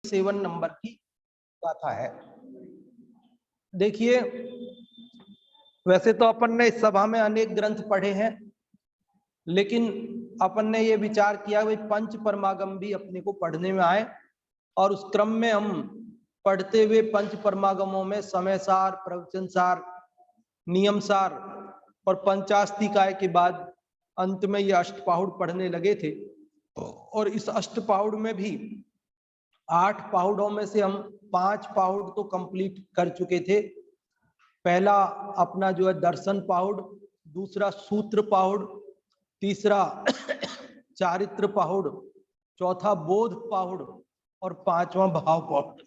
7 number की गाथा है। देखिए, वैसे तो अपन ने इस सभा में अनेक ग्रंथ पढ़े हैं, लेकिन अपन ने ये विचार किया भाई पंच परमागम भी अपने को पढ़ने में आए, और उस क्रम में हम पढ़ते हुए पंच परमागमों में समय सार, प्रवचन सार, नियम सार और पंचास्तिकाय के बाद अंत में ये अष्टपाहुड़ पढ़ने लगे थे। और इस अष्टपाहुड़ में भी 8 पाहुड़ों में से हम 5 पाहुड़ तो कंप्लीट कर चुके थे। पहला अपना जो है दर्शन पाहुड़, दूसरा सूत्र पाहुड़, तीसरा चारित्र पाहुड़, चौथा बोध पाहुड़ और 5वां भाव पाहुड़।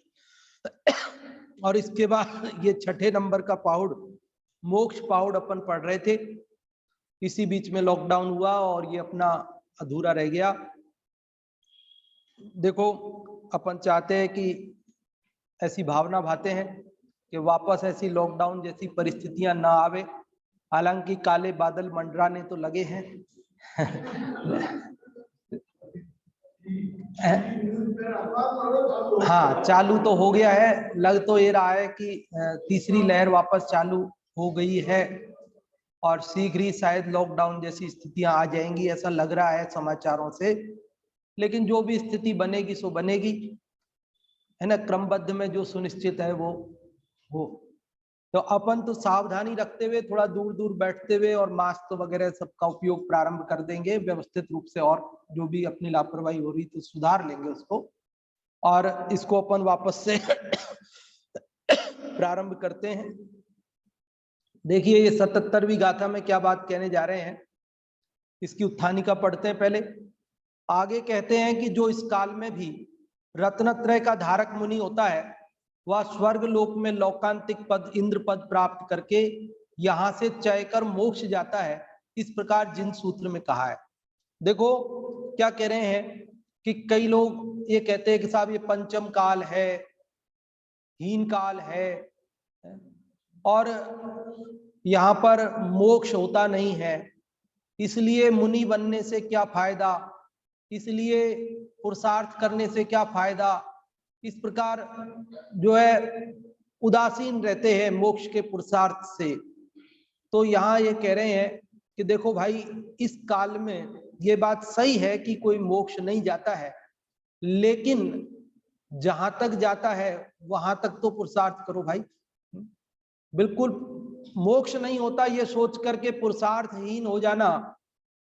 और इसके बाद ये 6ठे नंबर का पाहुड़ मोक्ष पाहुड़ अपन पढ़ रहे थे। इसी बीच में लॉकडाउन हुआ और ये अपना अधूरा रह गया। देखो, अपन चाहते हैं कि ऐसी भावना भाते हैं कि वापस ऐसी लॉकडाउन जैसी परिस्थितियां ना आवे। हालांकि काले बादल मंडराने तो लगे हैं। हाँ, चालू तो हो गया है। लग तो ये रहा है कि तीसरी लहर वापस चालू हो गई है और शीघ्र ही शायद लॉकडाउन जैसी स्थितियां आ जाएंगी, ऐसा लग रहा है समाचारों से। लेकिन जो भी स्थिति बनेगी सो बनेगी, है ना। क्रमबद्ध में जो सुनिश्चित है वो हो। तो अपन तो सावधानी रखते हुए थोड़ा दूर दूर बैठते हुए और मास्क वगैरह सबका उपयोग प्रारंभ कर देंगे व्यवस्थित रूप से, और जो भी अपनी लापरवाही हो रही तो सुधार लेंगे उसको, और इसको अपन वापस से प्रारंभ करते हैं। देखिए, ये 77वीं गाथा में क्या बात कहने जा रहे हैं, इसकी उत्थानिका पढ़ते हैं पहले। आगे कहते हैं कि जो इस काल में भी रत्नत्रय का धारक मुनि होता है, वह स्वर्ग लोक में लौकांतिक पद इंद्र पद प्राप्त करके यहां से चय कर मोक्ष जाता है, इस प्रकार जिन सूत्र में कहा है। देखो क्या कह रहे हैं कि कई लोग ये कहते हैं कि साहब ये पंचम काल है, हीन काल है, और यहाँ पर मोक्ष होता नहीं है, इसलिए मुनि बनने से क्या फायदा, इसलिए पुरुषार्थ करने से क्या फायदा। इस प्रकार जो है उदासीन रहते हैं मोक्ष के पुरुषार्थ से। तो यहाँ ये कह रहे हैं कि देखो भाई, इस काल में ये बात सही है कि कोई मोक्ष नहीं जाता है, लेकिन जहां तक जाता है वहां तक तो पुरुषार्थ करो भाई। बिल्कुल मोक्ष नहीं होता ये सोच करके पुरुषार्थहीन हो जाना,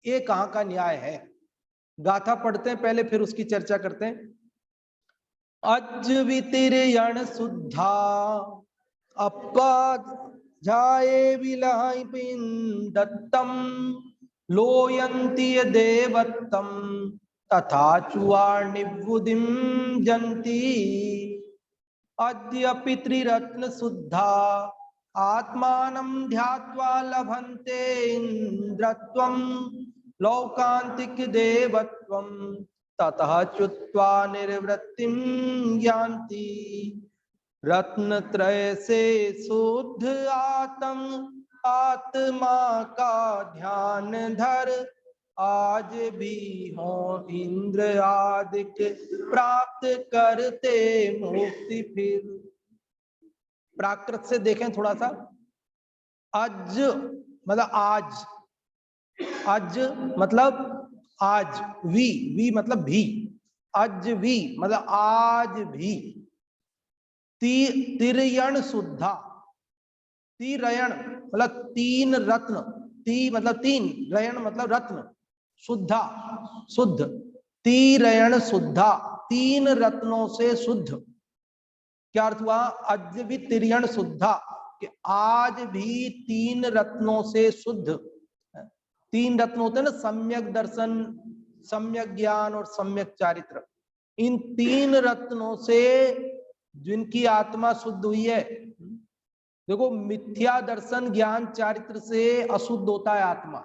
ये कहाँ का न्याय है। गाथा पढ़ते हैं पहले, फिर उसकी चर्चा करते हैं। अज वितिरयण शुद्धा अपद जाए विलय पिंडत्तम लोयंती देवत्तम तथा चुवार्णिबुधिम जंती अद्य त्रिरत्न शुद्धा आत्मानं ध्यात्वा लभन्ते इंद्रत्वं लौकांतिक देवत्वं ततः च्युत्वा निर्वृत्तिं यान्ति रत्नत्रय से शुद्ध आत्मा का ध्यान धर आज भी हो इंद्र आदिक प्राप्त करते मुक्ति। फिर प्राकृत से देखें थोड़ा सा। अज मतलब आज, अज मतलब आज, वी मतलब भी, अज भी मतलब आज भी। तिरयण शुद्धा, तिरयण मतलब 3 रत्न, ती मतलब 3, रयण मतलब रत्न, शुद्धा शुद्ध, तिरयण शुद्धा 3 रत्नों से शुद्ध। क्या अर्थ हुआ? अज भी तिरयण शुद्धा, कि आज भी 3 रत्नों से शुद्ध। 3 रत्न होते हैं ना, सम्यक दर्शन, सम्यक ज्ञान और सम्यक चारित्र। इन 3 रत्नों से जिनकी आत्मा शुद्ध हुई है। देखो, मिथ्या दर्शन ज्ञान चारित्र से अशुद्ध होता है आत्मा,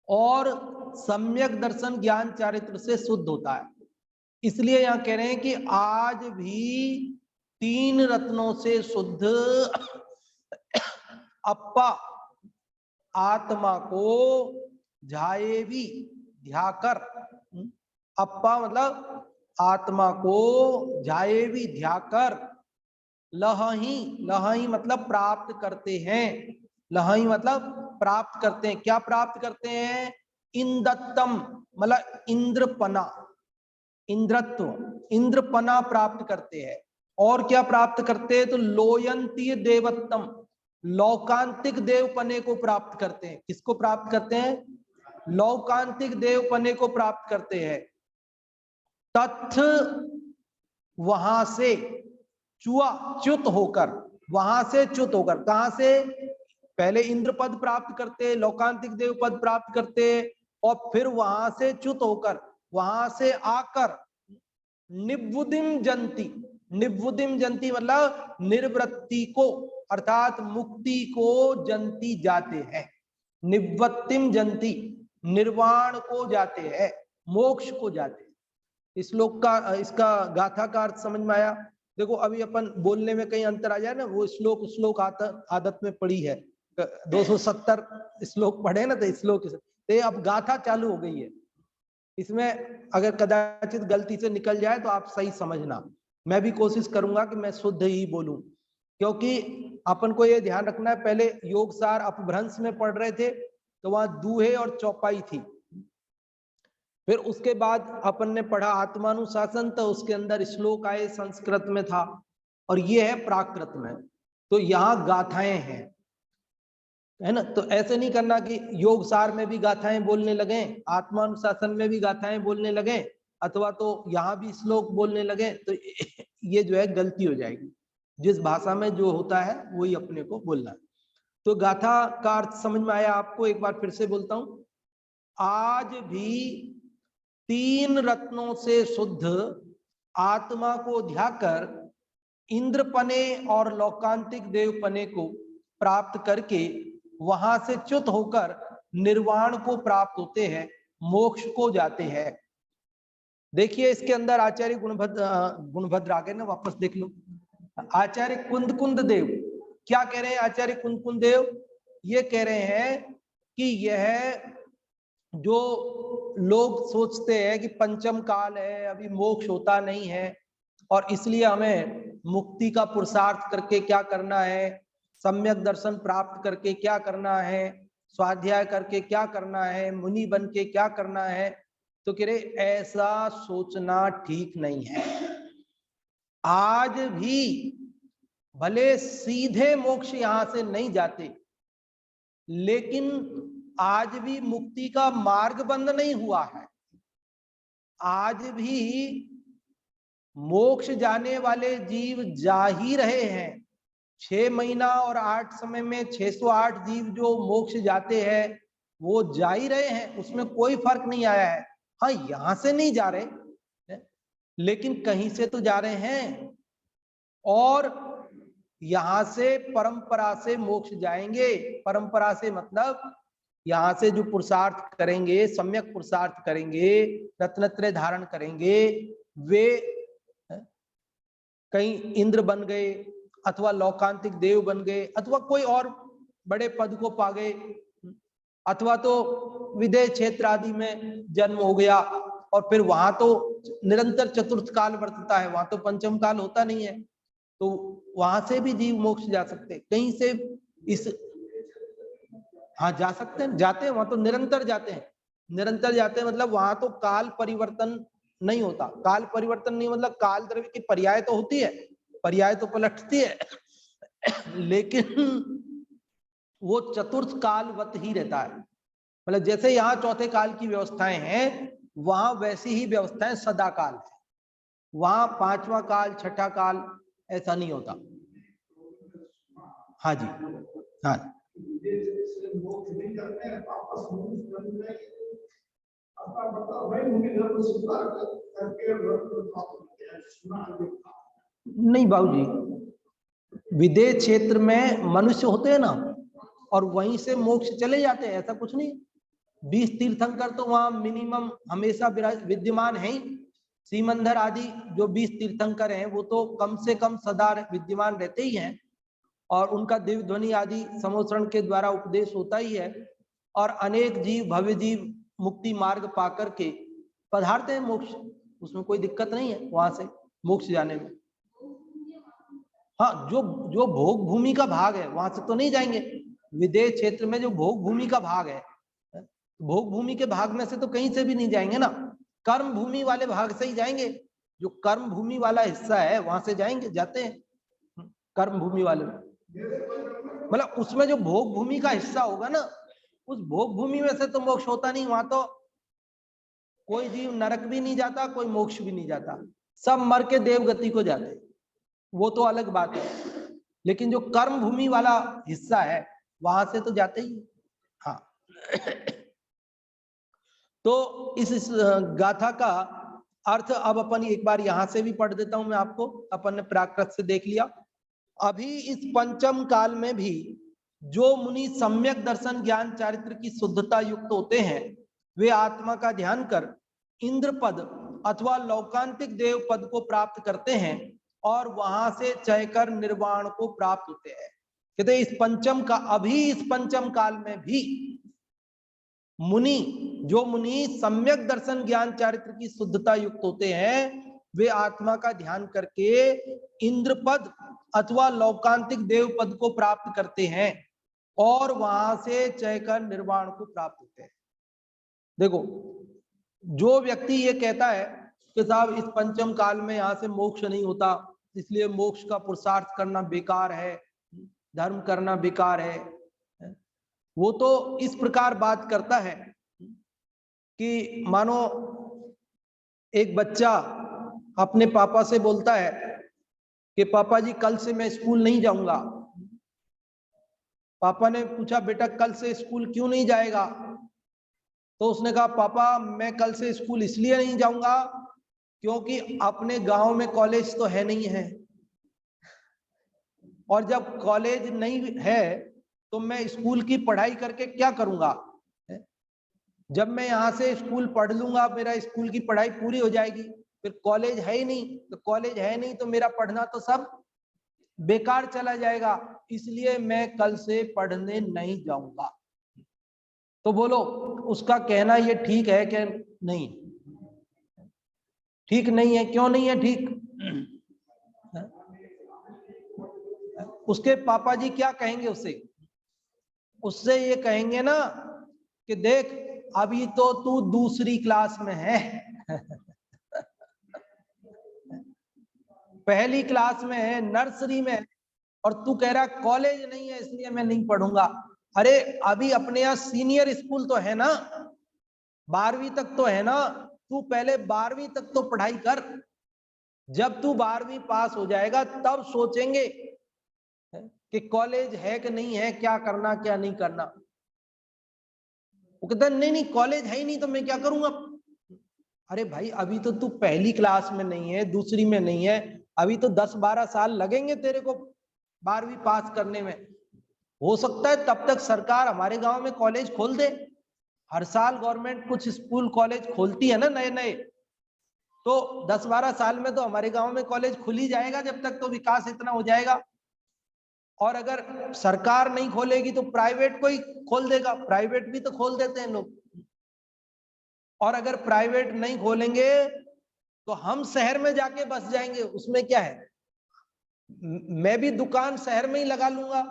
और सम्यक दर्शन ज्ञान चारित्र से शुद्ध होता है। इसलिए यहां कह रहे हैं कि आज भी 3 रत्नों से शुद्ध अप्पा आत्मा को जाए भी ध्याकर। अप्पा मतलब आत्मा को ध्यायेवी ध्याकर लहही, लहही मतलब प्राप्त करते हैं, लहही मतलब प्राप्त करते हैं। क्या प्राप्त करते हैं? इंदत्तम मतलब इंद्रपना, इंद्रत्व, इंद्रपना प्राप्त करते हैं। और क्या प्राप्त करते हैं? तो लोयंती देवत्तम, लौकांतिक देवपने को प्राप्त करते हैं। किसको प्राप्त करते हैं? लौकांतिक देवपने को प्राप्त करते हैं। तथ वहां से चुआ, च्युत होकर, वहां से च्युत होकर, कहां से? पहले इंद्र पद प्राप्त करते, लौकांतिक देव पद प्राप्त करते, और फिर वहां से च्युत होकर, वहां से आकर निवृत्तिम जंती, निवृत्तिम जंती मतलब निर्वृत्ति को अर्थात मुक्ति को जंती जाते हैं। निवृत्तिम जंती निर्वाण को जाते हैं, मोक्ष को जाते हैं। इस श्लोक का, इसका गाथा का अर्थ समझ में आया? देखो अभी अपन बोलने में कहीं अंतर आ जाए ना, वो श्लोक आदत में पड़ी है, 270 श्लोक पढ़े ना, तो श्लोक तो अब गाथा चालू हो गई है। इसमें अगर कदाचित गलती से निकल जाए तो आप सही समझना। मैं भी कोशिश करूंगा कि मैं शुद्ध ही बोलूं, क्योंकि अपन को ये ध्यान रखना है, पहले योगसार अपभ्रंश में पढ़ रहे थे तो वहां दूहे और चौपाई थी। फिर उसके बाद अपन ने पढ़ा आत्मानुशासन, तो उसके अंदर श्लोक आए संस्कृत में था, और ये है प्राकृत में। तो यहाँ गाथाएं हैं, है ना। तो ऐसे नहीं करना कि योगसार में भी गाथाएं बोलने लगे, आत्मानुशासन में भी गाथाएं बोलने लगे, अथवा तो यहाँ भी श्लोक बोलने लगे, तो ये जो है गलती हो जाएगी। जिस भाषा में जो होता है वही अपने को बोलना है। तो गाथा का अर्थ समझ में आया आपको? एक बार फिर से बोलता हूं, आज भी 3 रत्नों से शुद्ध आत्मा को ध्याकर इंद्रपने और लौकांतिक देवपने को प्राप्त करके वहां से च्युत होकर निर्वाण को प्राप्त होते हैं, मोक्ष को जाते हैं। देखिए इसके अंदर आचार्य गुणभद्र आगे ना, वापस देख लो। आचार्य कुंद देव क्या कह रहे हैं? आचार्य कुंद देव ये कह रहे हैं कि यह जो लोग सोचते हैं कि पंचम काल है, अभी मोक्ष होता नहीं है, और इसलिए हमें मुक्ति का पुरुषार्थ करके क्या करना है, सम्यक दर्शन प्राप्त करके क्या करना है, स्वाध्याय करके क्या करना है, मुनि बन के क्या करना है, तो कह रहे ऐसा सोचना ठीक नहीं है। आज भी भले सीधे मोक्ष यहां से नहीं जाते, लेकिन आज भी मुक्ति का मार्ग बंद नहीं हुआ है। आज भी मोक्ष जाने वाले जीव जा ही रहे हैं। 6 महीना और 8 समय में 608 जीव जो मोक्ष जाते हैं वो जा ही रहे हैं, उसमें कोई फर्क नहीं आया है। हाँ, यहां से नहीं जा रहे, लेकिन कहीं से तो जा रहे हैं, और यहां से परंपरा से मोक्ष जाएंगे। परंपरा से मतलब यहां से जो पुरुषार्थ करेंगे, सम्यक पुरुषार्थ करेंगे, रत्नत्रय धारण करेंगे, वे कहीं इंद्र बन गए, अथवा लौकांतिक देव बन गए, अथवा कोई और बड़े पद को पा गए, अथवा तो विदेह क्षेत्र आदि में जन्म हो गया, और फिर वहां तो निरंतर चतुर्थ काल वर्तता है, वहां तो पंचम काल होता नहीं है, तो वहां से भी जीव मोक्ष जा सकते, कहीं से इस, हाँ जा सकते हैं, जाते हैं, वहां तो निरंतर जाते हैं, निरंतर जाते हैं, मतलब वहां तो काल परिवर्तन नहीं होता। काल परिवर्तन नहीं मतलब काल द्रव्य की पर्याय तो होती है, पर्याय तो पलटती है, लेकिन वो चतुर्थ कालवत ही रहता है। मतलब जैसे यहाँ चौथे काल की व्यवस्थाएं हैं, वहां वैसी ही व्यवस्थाएं सदा काल है। वहां 5वां काल, 6ठा काल ऐसा नहीं होता। हाँ जी, हाँ नहीं बाबूजी, विदेह क्षेत्र में मनुष्य होते हैं ना, और वहीं से मोक्ष चले जाते हैं, ऐसा कुछ नहीं। 20 तीर्थंकर तो वहां मिनिमम हमेशा विद्यमान है ही। सीमंदर आदि जो 20 तीर्थंकर हैं वो तो कम से कम सदा विद्यमान रहते ही हैं, और उनका दिव्य ध्वनि आदि समोसरण के द्वारा उपदेश होता ही है, और अनेक जीव भव्य जीव मुक्ति मार्ग पाकर के पधारते हैं मोक्ष। उसमें कोई दिक्कत नहीं है वहां से मोक्ष जाने में। हाँ, जो जो भोग भूमि का भाग है वहां से तो नहीं जाएंगे। विदेह क्षेत्र में जो भोग भूमि का भाग है, भोग भूमि के भाग में से तो कहीं से भी नहीं जाएंगे ना, कर्म भूमि वाले भाग से ही जाएंगे। जो कर्म भूमि वाला हिस्सा है वहां से जाएंगे, जाते हैं कर्म भूमि वाले में। मतलब उसमें जो भोग भूमि का हिस्सा होगा ना, उस भोग भूमि में से तो मोक्ष होता नहीं। वहां तो कोई जीव नरक भी नहीं जाता, कोई मोक्ष भी नहीं जाता, सब मर के देवगति को जाते, वो तो अलग बात है। लेकिन जो कर्म भूमि वाला हिस्सा है वहां से तो जाते ही। हाँ तो इस गाथा का अर्थ अब अपन एक बार यहां से भी पढ़ देता हूं मैं आपको। अपन ने प्राकृत से देख लिया। अभी इस पंचम काल में भी जो मुनि सम्यक दर्शन ज्ञान चारित्र की शुद्धता युक्त होते हैं, वे आत्मा का ध्यान कर इंद्र पद अथवा लौकांतिक देव पद को प्राप्त करते हैं और वहां से चय कर निर्वाण को प्राप्त होते हैं। कहते इस पंचम का, अभी इस पंचम काल में भी मुनि, जो मुनि सम्यक दर्शन ज्ञान चारित्र की शुद्धता युक्त होते हैं, वे आत्मा का ध्यान करके इंद्र पद अथवा लौकांतिक देव पद को प्राप्त करते हैं और वहां से चय कर निर्वाण को प्राप्त होते हैं। देखो, जो व्यक्ति ये कहता है कि साहब इस पंचम काल में यहाँ से मोक्ष नहीं होता, इसलिए मोक्ष का पुरुषार्थ करना बेकार है, धर्म करना बेकार है, वो तो इस प्रकार बात करता है कि मानो एक बच्चा अपने पापा से बोलता है कि पापा जी कल से मैं स्कूल नहीं जाऊंगा। पापा ने पूछा बेटा कल से स्कूल क्यों नहीं जाएगा? तो उसने कहा पापा मैं कल से स्कूल इसलिए नहीं जाऊंगा क्योंकि अपने गांव में कॉलेज तो है नहीं है, और जब कॉलेज नहीं है तो मैं स्कूल की पढ़ाई करके क्या करूंगा? जब मैं यहाँ से स्कूल पढ़ लूंगा, मेरा स्कूल की पढ़ाई पूरी हो जाएगी, फिर कॉलेज है ही नहीं, तो कॉलेज है नहीं तो मेरा पढ़ना तो सब बेकार चला जाएगा, इसलिए मैं कल से पढ़ने नहीं जाऊंगा। तो बोलो उसका कहना ये ठीक है कि नहीं? ठीक नहीं है। क्यों नहीं है ठीक? उसके पापा जी क्या कहेंगे उससे? उससे ये कहेंगे ना कि देख अभी तो तू दूसरी क्लास में है पहली क्लास में है, नर्सरी में है, और तू कह रहा कॉलेज नहीं है इसलिए मैं नहीं पढ़ूंगा। अरे अभी अपने यहाँ सीनियर स्कूल तो है ना, 12वीं तक तो है ना, तू पहले 12वीं तक तो पढ़ाई कर। जब तू 12वीं पास हो जाएगा तब सोचेंगे कि कॉलेज है कि नहीं है, क्या करना क्या नहीं करना। वो कहता नहीं नहीं कॉलेज है ही नहीं तो मैं क्या करूंगा। अरे भाई अभी तो तू पहली क्लास में नहीं है, दूसरी में नहीं है, अभी तो 10-12 साल लगेंगे तेरे को 12वीं पास करने में। हो सकता है तब तक सरकार हमारे गांव में कॉलेज खोल दे। हर साल गवर्नमेंट कुछ स्कूल कॉलेज खोलती है ना नए नए, तो 10-12 साल में तो हमारे गांव में कॉलेज खुल ही जाएगा, जब तक तो विकास इतना हो जाएगा। और अगर सरकार नहीं खोलेगी तो प्राइवेट को ही खोल देगा, प्राइवेट भी तो खोल देते हैं लोग। और अगर प्राइवेट नहीं खोलेंगे तो हम शहर में जाके बस जाएंगे, उसमें क्या है? मैं भी दुकान शहर में ही लगा लूंगा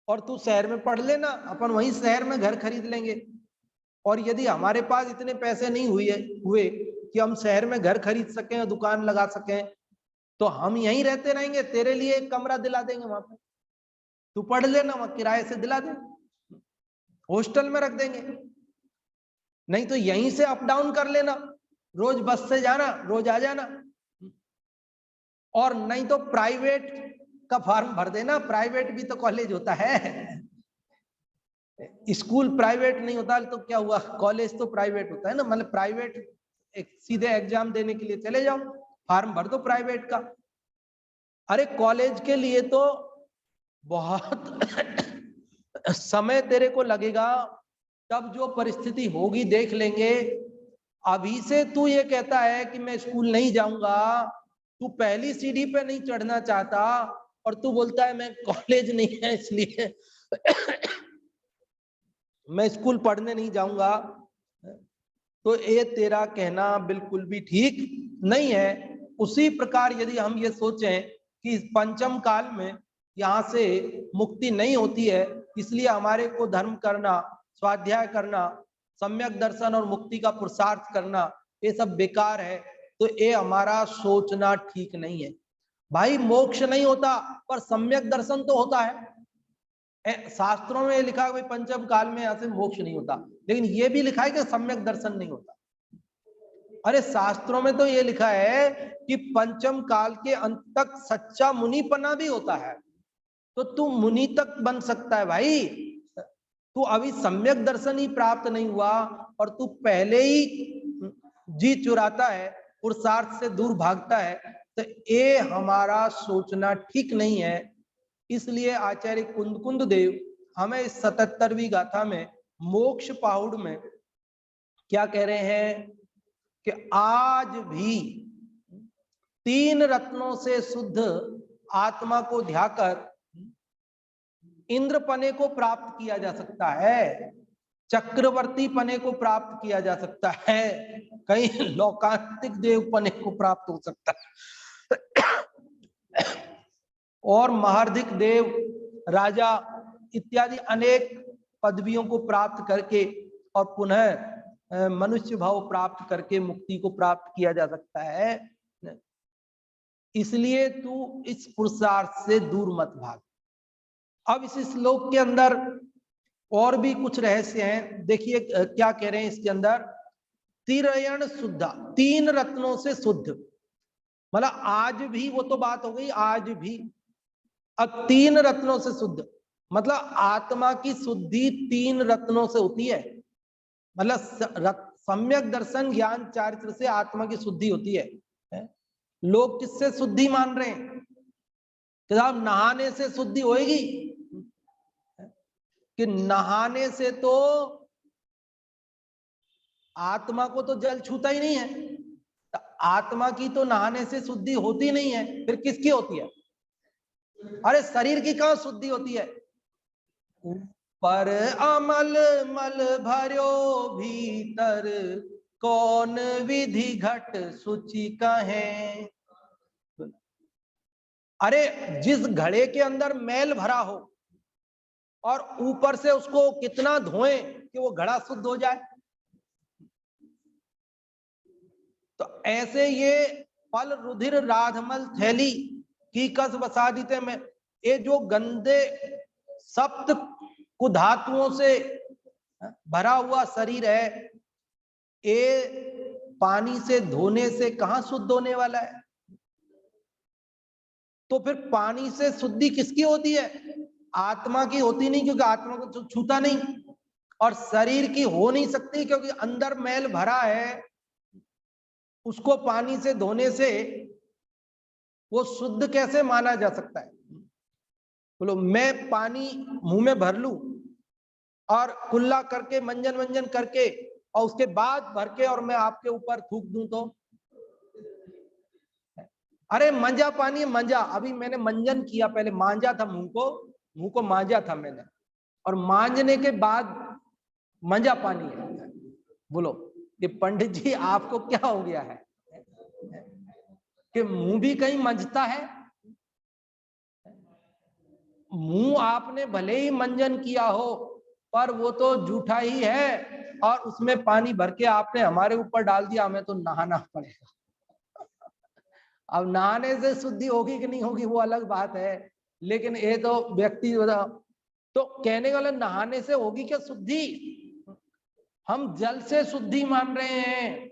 और तू शहर में पढ़ लेना, अपन वहीं शहर में घर खरीद लेंगे। और यदि हमारे पास इतने पैसे नहीं हुए कि हम शहर में घर खरीद सकें और दुकान लगा सकें, तो हम यहीं रहते रहेंगे, तेरे लिए एक कमरा दिला देंगे वहां पे, तू पढ़ लेना, वहां किराए से दिला दे, हॉस्टल में रख देंगे। नहीं तो यहीं से अप डाउन कर लेना, रोज बस से जाना रोज आ जाना। और नहीं तो प्राइवेट का फॉर्म भर देना, प्राइवेट भी तो कॉलेज होता है। स्कूल प्राइवेट नहीं होता तो क्या हुआ, कॉलेज तो प्राइवेट होता है ना। मतलब प्राइवेट एक सीधे एग्जाम देने के लिए चले जाओ, फॉर्म भर दो प्राइवेट का। अरे कॉलेज के लिए तो बहुत समय तेरे को लगेगा, तब जो परिस्थिति होगी देख लेंगे। अभी से तू ये कहता है कि मैं स्कूल नहीं जाऊंगा, तू पहली सीढ़ी पे नहीं चढ़ना चाहता और तू बोलता है मैं कॉलेज नहीं है इसलिए मैं स्कूल पढ़ने नहीं जाऊंगा। तो ये तेरा कहना बिल्कुल भी ठीक नहीं है। उसी प्रकार यदि हम ये सोचें कि पंचम काल में यहाँ से मुक्ति नहीं होती है, इसलिए हमारे को धर्म करना, स्वाध्याय करना, सम्यक दर्शन और मुक्ति का पुरुषार्थ करना ये सब बेकार है, तो ये हमारा सोचना ठीक नहीं है। भाई मोक्ष नहीं होता पर सम्यक दर्शन तो होता है। शास्त्रों में लिखा है पंचम काल में यहाँ से मोक्ष नहीं होता, लेकिन ये भी लिखा है कि सम्यक दर्शन नहीं होता। अरे शास्त्रों में तो ये लिखा है कि पंचम काल के अंत तक सच्चा मुनिपना भी होता है, तो तू मुनि तक बन सकता है भाई। तू अभी सम्यक दर्शन ही प्राप्त नहीं हुआ और तू पहले ही जी चुराता है, पुरुषार्थ से दूर भागता है, तो ये हमारा सोचना ठीक नहीं है। इसलिए आचार्य कुंद देव हमें इस 77वीं गाथा में मोक्ष पहाड़ में क्या कह रहे हैं कि आज भी 3 रत्नों से शुद्ध आत्मा को ध्याकर इंद्रपने को प्राप्त किया जा सकता है, चक्रवर्ती पने को प्राप्त किया जा सकता है, कहीं लौकांतिक देव पने को प्राप्त हो सकता है और महार्धिक देव, राजा इत्यादि अनेक पदवियों को प्राप्त करके और पुनः मनुष्य भाव प्राप्त करके मुक्ति को प्राप्त किया जा सकता है। इसलिए तू इस पुरुषार्थ से दूर मत भाग। अब इस श्लोक के अंदर और भी कुछ रहस्य हैं। देखिए क्या कह रहे हैं इसके अंदर, तिरयण शुद्धा, 3 रत्नों से शुद्ध, मतलब आज भी, वो तो बात हो गई आज भी, अब 3 रत्नों से शुद्ध मतलब आत्मा की शुद्धि 3 रत्नों से होती है। मतलब सम्यक दर्शन ज्ञान चारित्र से आत्मा की शुद्धि होती है। लोग किससे शुद्धि मान रहे हैं कि साहब नहाने से शुद्धि होएगी, कि नहाने से तो आत्मा को तो जल छूता ही नहीं है, तो आत्मा की तो नहाने से शुद्धि होती नहीं है, फिर किसकी होती है? अरे शरीर की कहां शुद्धि होती है? पर अमल मल भर्यो भीतर, कौन विधि घट सुचि कहे। अरे जिस घड़े के अंदर मैल भरा हो और ऊपर से उसको कितना धोएं कि वो घड़ा शुद्ध हो जाए, तो ऐसे ये पल रुधिर राधमल थैली की कस बसादिते में, ये जो गंदे सप्त कुधातुओं से भरा हुआ शरीर है, ये पानी से धोने से कहां शुद्ध होने वाला है? तो फिर पानी से शुद्धि किसकी होती है? आत्मा की होती नहीं, क्योंकि आत्मा को छूता नहीं, और शरीर की हो नहीं सकती क्योंकि अंदर मैल भरा है। उसको पानी से धोने से वो शुद्ध कैसे माना जा सकता है? बोलो मैं पानी मुंह में भर लूं और कुल्ला करके मंजन मंजन करके और उसके बाद भर के और मैं आपके ऊपर थूक दूं तो? अरे मंजा पानी, मंजा, अभी मैंने मंजन किया, पहले मांजा था मुंह को मांजा था मैंने, और मांजने के बाद मंजा पानी है। बोलो कि पंडित जी आपको क्या हो गया है कि मुंह भी कहीं मंजता है? मुंह आपने भले ही मंजन किया हो पर वो तो जूठा ही है, और उसमें पानी भर के आपने हमारे ऊपर डाल दिया, हमें तो नहाना पड़ेगा। अब नहाने से शुद्धि होगी कि नहीं होगी वो अलग बात है, लेकिन ये तो व्यक्ति तो कहने वाला नहाने से होगी क्या शुद्धि? हम जल से शुद्धि मान रहे हैं,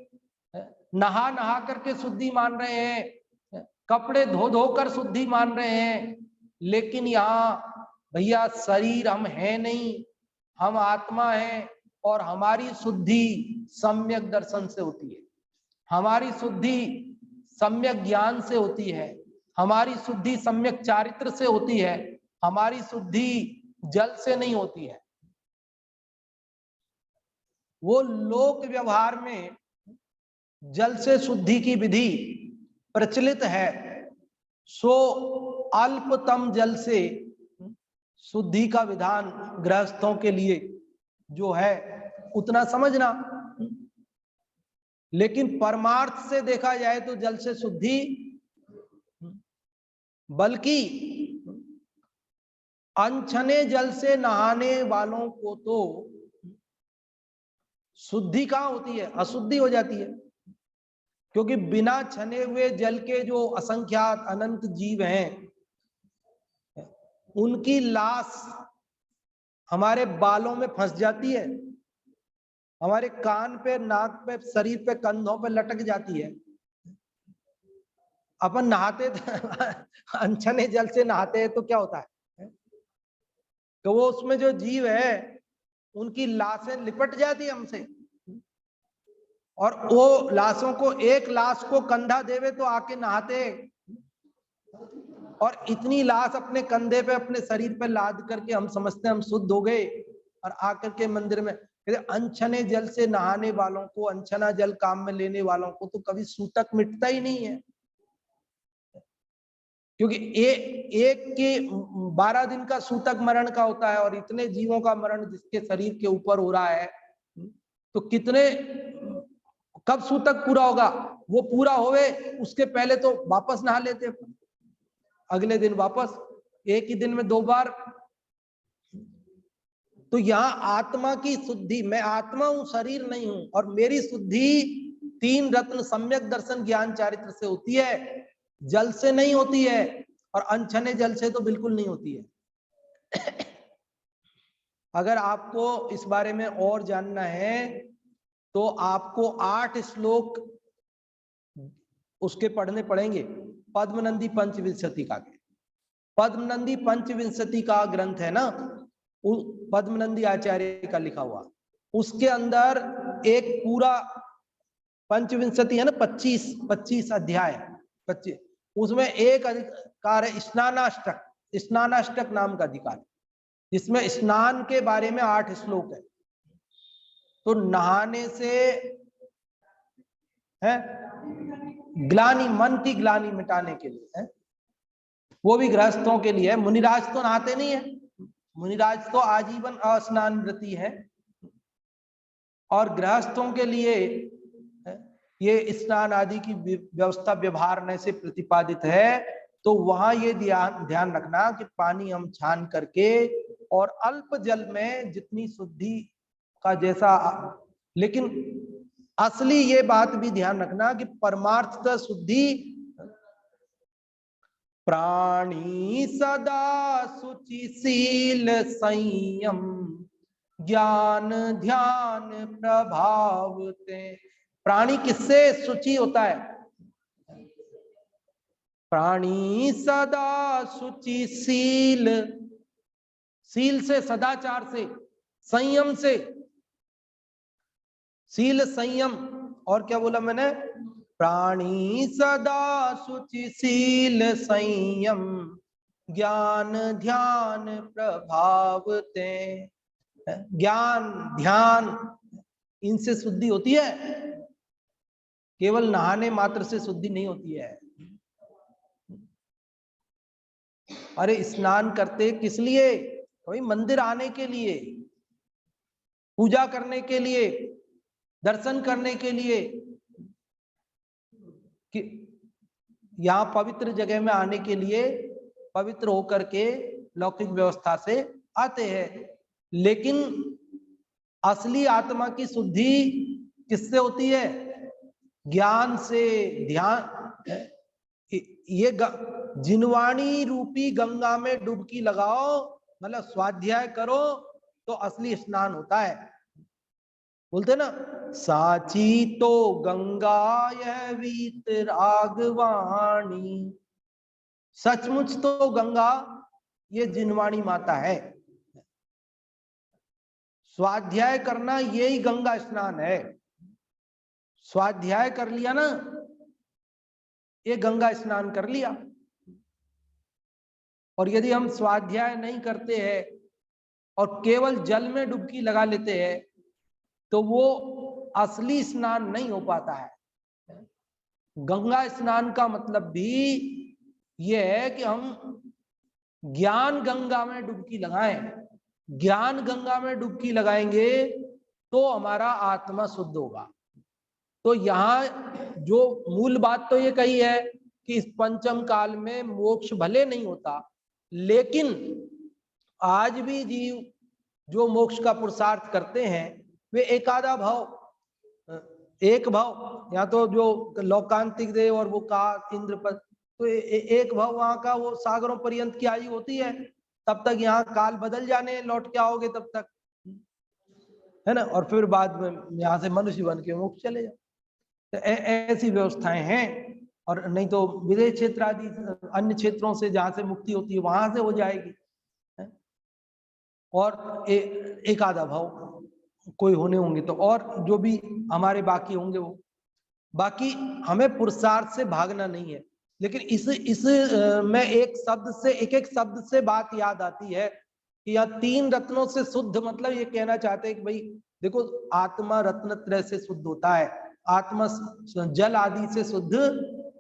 नहा नहा करके शुद्धि मान रहे हैं, कपड़े धो धो कर शुद्धि मान रहे हैं, लेकिन यहाँ भैया शरीर हम है नहीं, हम आत्मा है, और हमारी शुद्धि सम्यक दर्शन से होती है, हमारी शुद्धि सम्यक ज्ञान से होती है, हमारी शुद्धि सम्यक चारित्र से होती है, हमारी शुद्धि जल से नहीं होती है। वो लोक व्यवहार में जल से शुद्धि की विधि प्रचलित है, सो अल्पतम जल से शुद्धि का विधान गृहस्थों के लिए जो है उतना समझना। लेकिन परमार्थ से देखा जाए तो जल से शुद्धि, बल्कि अनछने जल से नहाने वालों को तो शुद्धि कहाँ होती है, अशुद्धि हो जाती है। क्योंकि बिना छने हुए जल के जो असंख्यात अनंत जीव हैं, उनकी लाश हमारे बालों में फंस जाती है, हमारे कान पे, नाक पे, शरीर पे, कंधों पे लटक जाती है। अपन नहाते अनछने जल से नहाते हैं तो क्या होता है, तो वो उसमें जो जीव है उनकी लाशें लिपट जाती है हमसे, और वो लाशों को, एक लाश को कंधा देवे तो आके नहाते, और इतनी लाश अपने कंधे पे, अपने शरीर पे लाद करके हम समझते हैं हम शुद्ध हो गए, और आकर के मंदिर में अनछने जल से नहाने वालों को, अनछना जल काम में लेने वालों को तो कभी सूतक मिटता ही नहीं है। क्योंकि एक के 12 दिन का सूतक मरण का होता है, और इतने जीवों का मरण जिसके शरीर के ऊपर हो रहा है, तो कितने, कब सूतक पूरा होगा? वो पूरा होवे उसके पहले तो वापस नहा लेते, अगले दिन वापस, एक ही दिन में 2 बार। तो यहाँ आत्मा की शुद्धि, मैं आत्मा हूं, शरीर नहीं हूं, और मेरी शुद्धि 3 रत्न सम्यक दर्शन ज्ञान चारित्र से होती है, जल से नहीं होती है, और अनछने जल से तो बिल्कुल नहीं होती है। अगर आपको इस बारे में और जानना है तो आपको 8 श्लोक उसके पढ़ने पड़ेंगे, पद्मनंदी पंचविंशति का। पद्मनंदी पंचविंशति का ग्रंथ है ना, पद्मनंदी आचार्य का लिखा हुआ, उसके अंदर एक पूरा पंचविंशति है ना, 25 अध्याय, 25, उसमें एक अधिकार है स्नानाष्टक, स्नानाष्टक नाम का अधिकार, जिसमें स्नान के बारे में 8 श्लोक है। तो नहाने से है ग्लानि, मन की ग्लानि मिटाने के लिए है, वो भी गृहस्थों के लिए है। मुनिराज तो नहाते नहीं है, मुनिराज तो आजीवन अस्नान व्रती है, और गृहस्थों के लिए ये स्नान आदि की व्यवस्था व्यवहार में से प्रतिपादित है। तो वहां ये ध्यान रखना कि पानी हम छान करके, और अल्प जल में जितनी शुद्धि का जैसा, लेकिन असली ये बात भी ध्यान रखना कि परमार्थ शुद्धि, प्राणी सदा शुचिशील संयम ज्ञान ध्यान प्रभावते। प्राणी किससे शुचि होता है? प्राणी सदा शुचिशील, शील से, सदाचार से, संयम से, शील संयम, और क्या बोला मैंने? प्राणी सदा शुचिशील संयम ज्ञान ध्यान प्रभावते। ज्ञान ध्यान इनसे शुद्धि होती है, केवल नहाने मात्र से शुद्धि नहीं होती है। अरे स्नान करते किस लिए? भाई मंदिर आने के लिए, पूजा करने के लिए, दर्शन करने के लिए, कि यहाँ पवित्र जगह में आने के लिए पवित्र होकर के लौकिक व्यवस्था से आते हैं। लेकिन असली आत्मा की शुद्धि किससे होती है? ज्ञान से, ध्यान। ये जिनवाणी रूपी गंगा में डुबकी लगाओ, मतलब स्वाध्याय करो, तो असली स्नान होता है। बोलते ना, साची तो गंगा यह वीत रागवाणी, सचमुच तो गंगा ये जिनवाणी माता है। स्वाध्याय करना यही गंगा स्नान है। स्वाध्याय कर लिया ना, ये गंगा स्नान कर लिया। और यदि हम स्वाध्याय नहीं करते हैं और केवल जल में डुबकी लगा लेते हैं, तो वो असली स्नान नहीं हो पाता है। गंगा स्नान का मतलब भी यह है कि हम ज्ञान गंगा में डुबकी लगाएं। ज्ञान गंगा में डुबकी लगाएंगे तो हमारा आत्मा शुद्ध होगा। तो यहाँ जो मूल बात तो ये कही है कि इस पंचम काल में मोक्ष भले नहीं होता, लेकिन आज भी जीव जो मोक्ष का पुरुषार्थ करते हैं वे एकादा भाव, एक भाव, या तो जो लोकांतिक देव और वो का इंद्र पर, तो एक भाव वहां का वो सागरों पर्यंत की आयु होती है, तब तक यहाँ काल बदल जाने, लौट के आओगे तब तक, है ना, और फिर बाद में यहाँ से मनुष्य बन के मोक्ष चले जाओ। तो ऐसी व्यवस्थाएं हैं। और नहीं तो विदेश क्षेत्र आदि अन्य क्षेत्रों से जहां से मुक्ति होती है वहां से हो जाएगी, और एक आधा भाव कोई होने होंगे तो, और जो भी हमारे बाकी होंगे वो, बाकी हमें पुरुषार्थ से भागना नहीं है। लेकिन इस में एक शब्द से, एक शब्द से बात याद आती है कि यहाँ 3 रत्नों से शुद्ध, मतलब ये कहना चाहते हैं कि भाई देखो आत्मा रत्नत्रय से शुद्ध होता है, आत्मा जल आदि से शुद्ध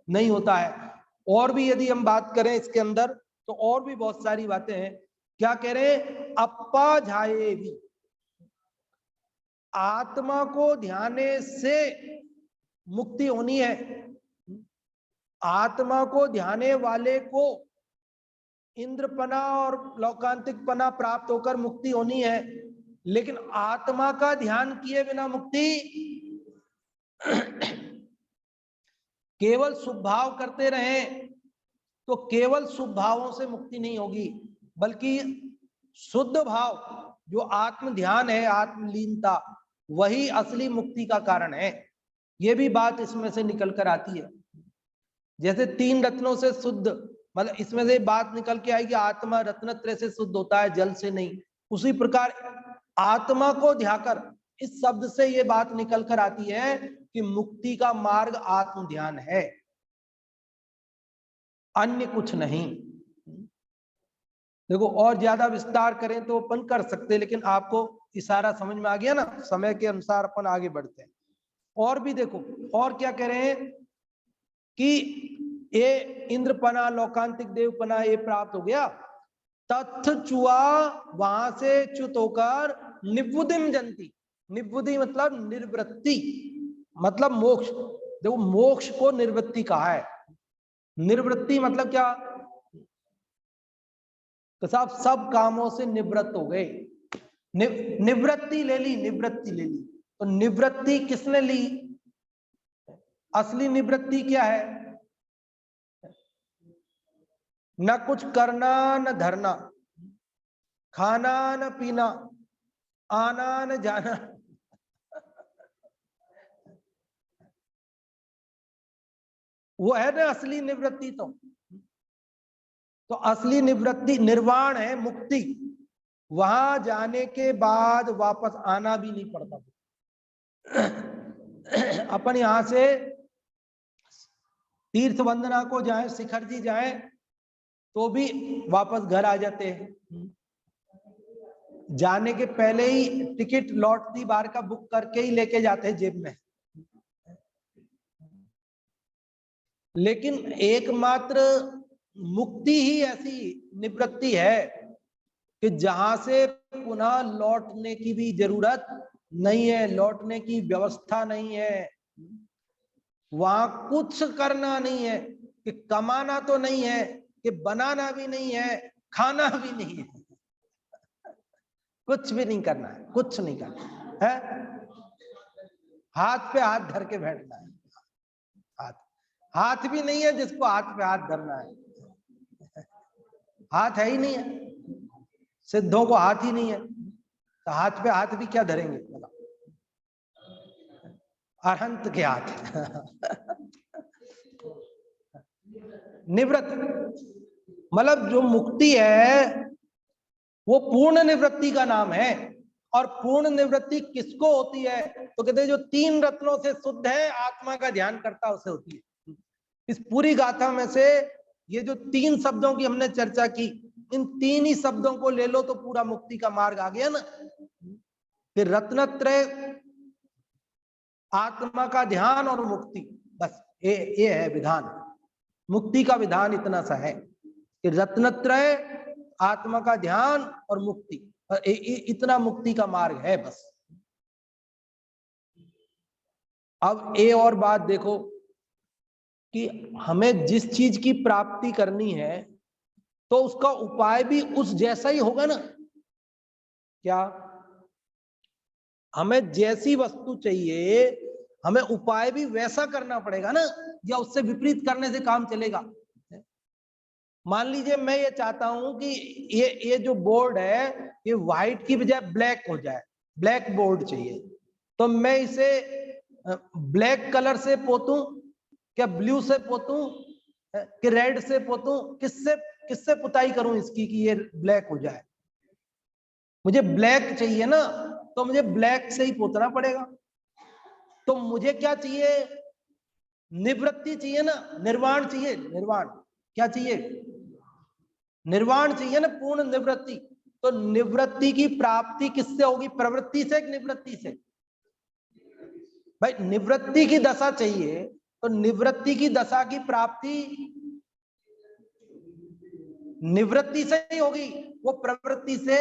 नहीं होता है। और भी यदि हम बात करें इसके अंदर तो और भी बहुत सारी बातें हैं। क्या कह रहे हैं, अपा जाए भी, आत्मा को ध्याने से मुक्ति होनी है, आत्मा को ध्याने वाले को इंद्रपना और लौकांतिकपना प्राप्त होकर मुक्ति होनी है। लेकिन आत्मा का ध्यान किए बिना मुक्ति, केवल शुभ भाव करते रहें तो केवल शुभ भावों से मुक्ति नहीं होगी, बल्कि शुद्ध भाव जो आत्म ध्यान है, आत्मलीनता, वही असली मुक्ति का कारण है। ये भी बात इसमें से निकल कर आती है। जैसे 3 रत्नों से शुद्ध, मतलब इसमें से बात निकल के आएगी आत्मा रत्नत्रय से शुद्ध होता है, जल से नहीं। उसी प्रकार आत्मा को ध्याकर, इस शब्द से ये बात निकल कर आती है कि मुक्ति का मार्ग आत्म ध्यान है, अन्य कुछ नहीं। देखो और ज्यादा विस्तार करें तो अपन कर सकते, लेकिन आपको इशारा समझ में आ गया ना, समय के अनुसार अपन आगे बढ़ते हैं। और भी देखो, और क्या कह रहे हैं कि ये इंद्रपना लौकांतिक देवपना ये प्राप्त हो गया, तथ चुआ वहां से च्युत होकर निवुदिम जंती, निवुदि मतलब निर्वृत्ति, मतलब मोक्ष। देखो मोक्ष को निर्वृत्ति कहा है। निर्वृत्ति मतलब क्या, तो साहब सब कामों से निवृत्त हो गए, निवृत्ति ले ली, निवृत्ति ले ली। तो निवृत्ति किसने ली, असली निवृत्ति क्या है, न कुछ करना न धरना, खाना न पीना, आना न जाना, वो है ना असली निवृत्ति। तो असली निवृत्ति निर्वाण है, मुक्ति। वहां जाने के बाद वापस आना भी नहीं पड़ता। अपन यहां से तीर्थ वंदना को जाए, शिखर जी जाए, तो भी वापस घर आ जाते हैं। जाने के पहले ही टिकट लौटती बार का बुक करके ही लेके जाते हैं जेब में। लेकिन एकमात्र मुक्ति ही ऐसी निवृत्ति है कि जहां से पुनः लौटने की भी जरूरत नहीं है, लौटने की व्यवस्था नहीं है। वहां कुछ करना नहीं है, कि कमाना तो नहीं है, कि बनाना भी नहीं है, खाना भी नहीं है, कुछ भी नहीं करना है, कुछ नहीं करना है। हाथ पे हाथ धर के बैठना है। हाथ भी नहीं है जिसको हाथ पे हाथ धरना है, हाथ है ही नहीं है, सिद्धों को हाथ ही नहीं है, तो हाथ पे हाथ भी क्या धरेंगे, अरहंत के हाथ। निवृत्त मतलब जो मुक्ति है वो पूर्ण निवृत्ति का नाम है। और पूर्ण निवृत्ति किसको होती है, तो कहते हैं जो 3 रत्नों से शुद्ध है, आत्मा का ध्यान करता उसे होती है। इस पूरी गाथा में से ये जो 3 शब्दों की हमने चर्चा की, इन 3 ही शब्दों को ले लो तो पूरा मुक्ति का मार्ग आ गया ना। फिर रत्नत्रय, आत्मा का ध्यान और मुक्ति, बस ये है विधान। मुक्ति का विधान इतना सा है कि रत्नत्रय, आत्मा का ध्यान और मुक्ति, इतना मुक्ति का मार्ग है बस। अब ए और बात देखो कि हमें जिस चीज की प्राप्ति करनी है तो उसका उपाय भी उस जैसा ही होगा ना। क्या हमें जैसी वस्तु चाहिए हमें उपाय भी वैसा करना पड़ेगा ना, या उससे विपरीत करने से काम चलेगा। मान लीजिए मैं ये चाहता हूं कि ये जो बोर्ड है ये व्हाइट की बजाय ब्लैक हो जाए, ब्लैक बोर्ड चाहिए, तो मैं इसे ब्लैक कलर से पोतूं, क्या ब्लू से पोतूं, कि रेड से पोतूं, किससे पुताई करूं इसकी कि ये ब्लैक हो जाए। मुझे ब्लैक चाहिए ना, तो मुझे ब्लैक से ही पोतना पड़ेगा। तो मुझे क्या चाहिए, निवृत्ति चाहिए ना, निर्वाण चाहिए। निर्वाण क्या चाहिए, निर्वाण चाहिए ना, पूर्ण निवृत्ति। तो निवृत्ति की प्राप्ति किससे होगी, प्रवृत्ति से कि निवृत्ति से? भाई निवृत्ति की दशा चाहिए तो निवृत्ति की दशा की प्राप्ति निवृत्ति से ही होगी, वो प्रवृत्ति से।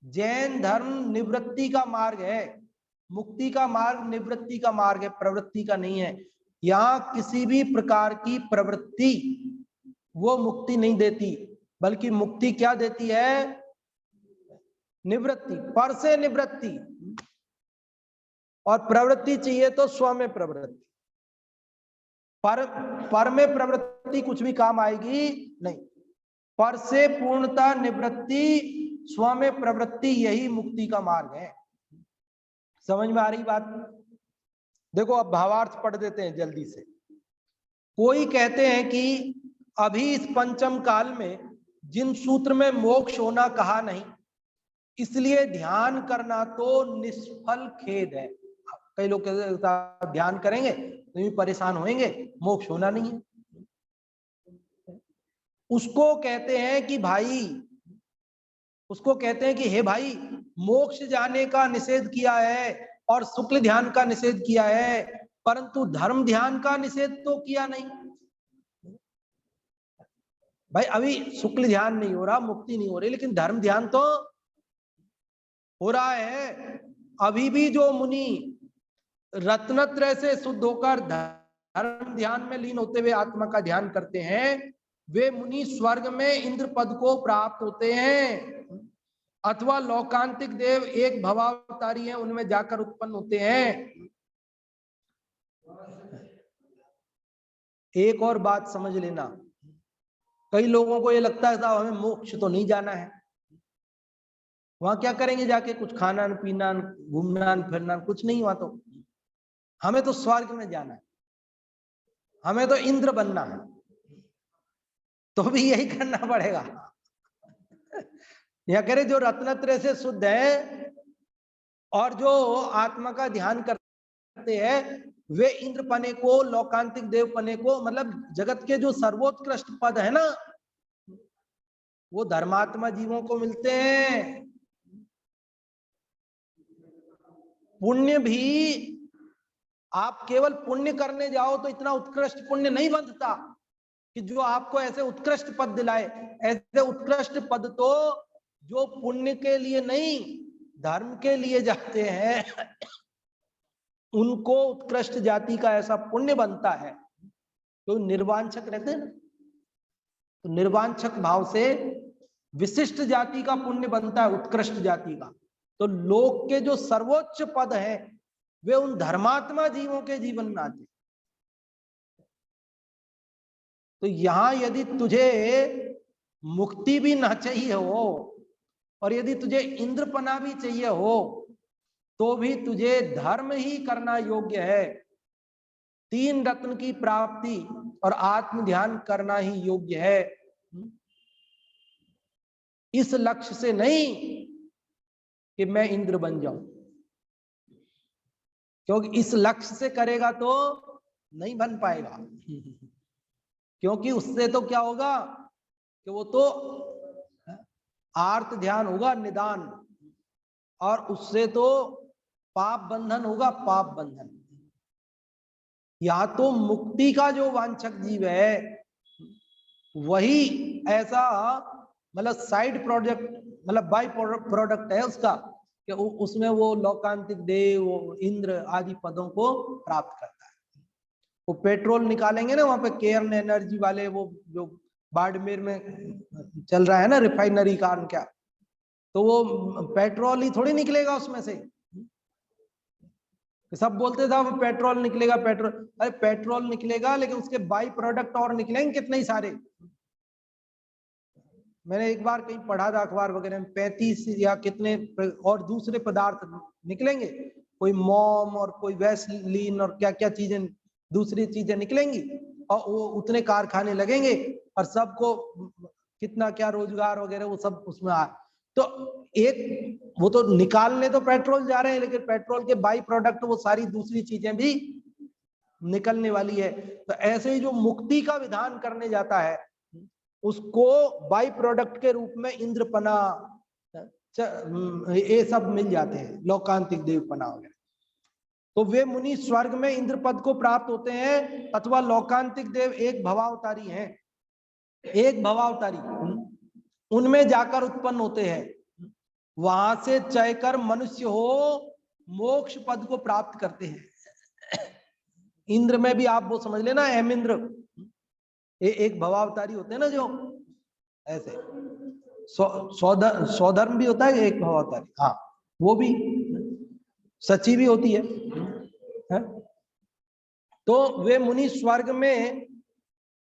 जैन धर्म निवृत्ति का मार्ग है, मुक्ति का मार्ग निवृत्ति का मार्ग है, प्रवृत्ति का नहीं है। यहां किसी भी प्रकार की प्रवृत्ति वो मुक्ति नहीं देती, बल्कि मुक्ति क्या देती है, निवृत्ति, पर से निवृत्ति। और प्रवृत्ति चाहिए तो स्व में प्रवृत्ति, पर में प्रवृत्ति कुछ भी काम आएगी नहीं। पर से पूर्णता निवृत्ति, स्व में प्रवृत्ति, यही मुक्ति का मार्ग है। समझ में आ रही बात? देखो अब भावार्थ पढ़ देते हैं जल्दी से। कोई कहते हैं कि अभी इस पंचम काल में जिन सूत्र में मोक्ष होना कहा नहीं, इसलिए ध्यान करना तो निष्फल खेद है। कई लोग कहते हैं ध्यान करेंगे तो भी परेशान होंगे, मोक्ष होना नहीं है। उसको कहते हैं कि भाई, उसको कहते हैं कि हे भाई, मोक्ष जाने का निषेध किया है और शुक्ल ध्यान का निषेध किया है, परंतु धर्म ध्यान का निषेध तो किया नहीं। भाई अभी शुक्ल ध्यान नहीं हो रहा, मुक्ति नहीं हो रही, लेकिन धर्म ध्यान तो हो रहा है। अभी भी जो मुनि रत्नत्रय से शुद्ध होकर धर्म ध्यान में लीन होते हुए आत्मा का ध्यान करते हैं, वे मुनि स्वर्ग में इंद्र पद को प्राप्त होते हैं, अथवा लोकांतिक देव एक भवावतारी हैं उनमें जाकर उत्पन्न होते हैं। एक और बात समझ लेना, कई लोगों को ये लगता है साहब हमें मोक्ष तो नहीं जाना है, वहां क्या करेंगे जाके, कुछ खाना पीना घूमना फिरना कुछ नहीं, वहां तो हमें तो स्वर्ग में जाना है, हमें तो इंद्र बनना है, तो भी यही करना पड़ेगा। या करे जो रत्नत्रय से शुद्ध है और जो आत्मा का ध्यान करते हैं, वे इंद्र पने को, लोकांतिक देव पने को, मतलब जगत के जो सर्वोत्कृष्ट पद है ना, वो धर्मात्मा जीवों को मिलते हैं। पुण्य भी आप केवल पुण्य करने जाओ तो इतना उत्कृष्ट पुण्य नहीं बनता कि जो आपको ऐसे उत्कृष्ट पद दिलाए। ऐसे उत्कृष्ट पद तो जो पुण्य के लिए नहीं धर्म के लिए जाते हैं उनको उत्कृष्ट जाति का ऐसा पुण्य बनता है। तो निर्वांछक रहते हैं ना, तो निर्वांछक भाव से विशिष्ट जाति का पुण्य बनता है, उत्कृष्ट जाति का। तो लोक के जो सर्वोच्च पद है वे उन धर्मात्मा जीवों के जीवन में आते। तो यहां यदि तुझे मुक्ति भी ना चाहिए हो और यदि तुझे इंद्रपना भी चाहिए हो, तो भी तुझे धर्म ही करना योग्य है। तीन रत्न की प्राप्ति और आत्म ध्यान करना ही योग्य है, इस लक्ष्य से नहीं कि मैं इंद्र बन जाऊं, क्योंकि इस लक्ष्य से करेगा तो नहीं बन पाएगा। क्योंकि उससे तो क्या होगा कि वो तो आर्त ध्यान होगा, निदान, और उससे तो पाप बंधन होगा, पाप बंधन। या तो मुक्ति का जो वांछक जीव है वही ऐसा, मतलब साइड प्रोडक्ट, मतलब बाई प्रोडक्ट है उसका कि उसमें वो लोकांतिक देव, वो इंद्र आदि पदों को प्राप्त करता है। वो पेट्रोल निकालेंगे ना वहां पे केयर्न एनर्जी वाले, वो जो बाड़मेर में चल रहा है ना रिफाइनरी का क्या, तो वो पेट्रोल ही थोड़ी निकलेगा उसमें से। सब बोलते था वो पेट्रोल निकलेगा, पेट्रोल, अरे पेट्रोल निकलेगा लेकिन उसके बाई प्रोडक्ट और निकलेंगे कितने ही सारे। मैंने एक बार कहीं पढ़ा था अखबार वगैरह में 35 या कितने और दूसरे पदार्थ निकलेंगे, कोई मोम और कोई वैसलीन और क्या क्या चीजें, दूसरी चीजें निकलेंगी, और वो उतने कारखाने लगेंगे और सबको कितना क्या रोजगार वगैरह वो सब उसमें आ। तो एक वो तो निकालने तो पेट्रोल जा रहे हैं, लेकिन पेट्रोल के बाई प्रोडक्ट वो सारी दूसरी चीजें भी निकलने वाली है। तो ऐसे ही जो मुक्ति का विधान करने जाता है उसको बाई प्रोडक्ट के रूप में इंद्रपना ये सब मिल जाते हैं, लोकांतिक देवपना वगैरह। तो वे मुनि स्वर्ग में इंद्र पद को प्राप्त होते हैं, अथवा लोकांतिक देव एक भवावतारी हैं, एक भवावतारी उनमें जाकर उत्पन्न होते हैं, वहां से चय कर मनुष्य हो मोक्ष पद को प्राप्त करते हैं। इंद्र में भी आप वो समझ लेना, हेम इंद्र एक भवावतारी होते हैं ना, जो ऐसे सौधर्म भी होता है एक भवावतारी, हाँ वो भी सची भी होती है? तो वे मुनि स्वर्ग में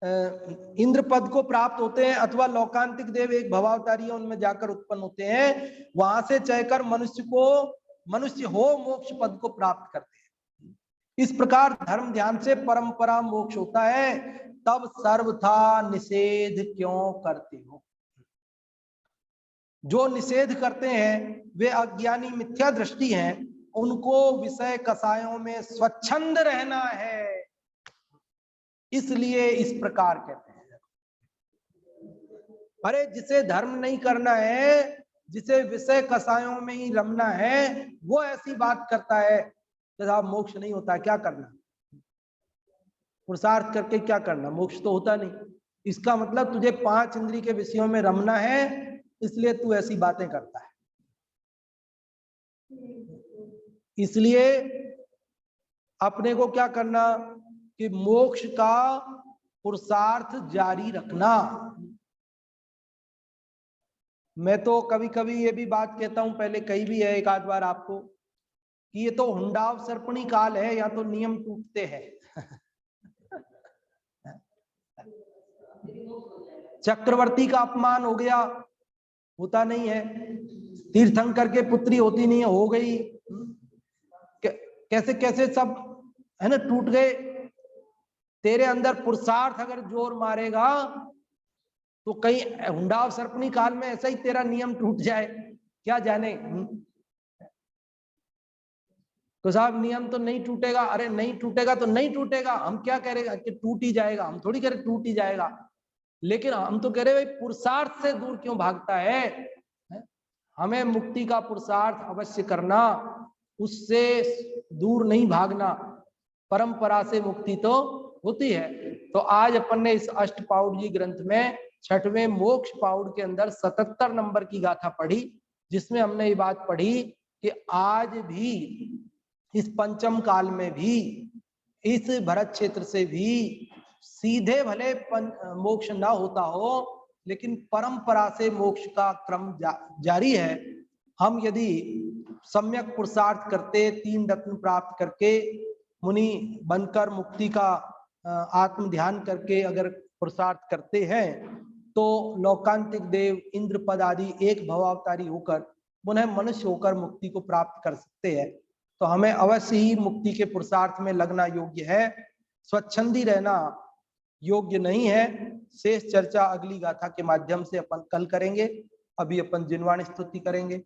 इंद्र पद को प्राप्त होते हैं, अथवा लोकांतिक देव एक भवावतारी उनमें जाकर उत्पन्न होते हैं, वहां से चयकर मनुष्य हो मोक्ष पद को प्राप्त करते हैं। इस प्रकार धर्म ध्यान से परंपरा मोक्ष होता है, तब सर्वथा निषेध क्यों करते हो? जो निषेध करते हैं वे अज्ञानी मिथ्या दृष्टि हैं, उनको विषय कसायों में स्वच्छंद रहना है, इसलिए इस प्रकार कहते हैं। अरे जिसे धर्म नहीं करना है, जिसे विषय कसायों में ही रमना है, वो ऐसी बात करता है कि साहब मोक्ष नहीं होता, क्या करना, पुरुषार्थ करके क्या करना, मोक्ष तो होता नहीं। इसका मतलब तुझे 5 इंद्रिय के विषयों में रमना है, इसलिए तू ऐसी बातें करता है। इसलिए अपने को क्या करना कि मोक्ष का पुरुषार्थ जारी रखना। मैं तो कभी कभी ये भी बात कहता हूं, पहले कही भी है एक आध बार आपको, कि ये तो हुंडाव सर्पणी काल है, या तो नियम टूटते हैं। चक्रवर्ती का अपमान हो गया, होता नहीं है, तीर्थंकर के पुत्री होती नहीं है, हो गई, कैसे कैसे सब है ना टूट गए। तेरे अंदर पुरुषार्थ अगर जोर मारेगा तो कहीं हुंडाव सर्पणी काल में ऐसा ही तेरा नियम टूट जाए, क्या जाने। तो साहब नियम तो नहीं टूटेगा, अरे नहीं टूटेगा तो नहीं टूटेगा, हम क्या कह रहे कि टूट ही जाएगा, हम थोड़ी कह रहे टूट ही जाएगा, लेकिन हम तो कह रहे भाई पुरुषार्थ से दूर क्यों भागता है? हमें मुक्ति का पुरुषार्थ अवश्य करना, उससे दूर नहीं भागना, परंपरा से मुक्ति तो होती है। तो आज अपन ने इस अष्टपाउड़ी ग्रंथ में 6वें मोक्ष पाउड़ के अंदर 77 नंबर की गाथा पढ़ी, जिसमें हमने ये बात पढ़ी कि आज भी इस पंचम काल में भी इस भरत क्षेत्र से भी सीधे भले मोक्ष ना होता हो, लेकिन परंपरा से मोक्ष का क्रम जारी है। हम यदि सम्यक पुरुषार्थ करते, 3 रत्न प्राप्त करके मुनि बनकर मुक्ति का आत्म ध्यान करके अगर पुरुषार्थ करते हैं, तो लोकांतिक देव इंद्र पद आदि एक भवावतारी होकर पुनः मनुष्य होकर मुक्ति को प्राप्त कर सकते हैं। तो हमें अवश्य ही मुक्ति के पुरुषार्थ में लगना योग्य है, स्वच्छंदी रहना योग्य नहीं है। शेष चर्चा अगली गाथा के माध्यम से अपन कल करेंगे। अभी अपन जिनवाणी स्तुति करेंगे।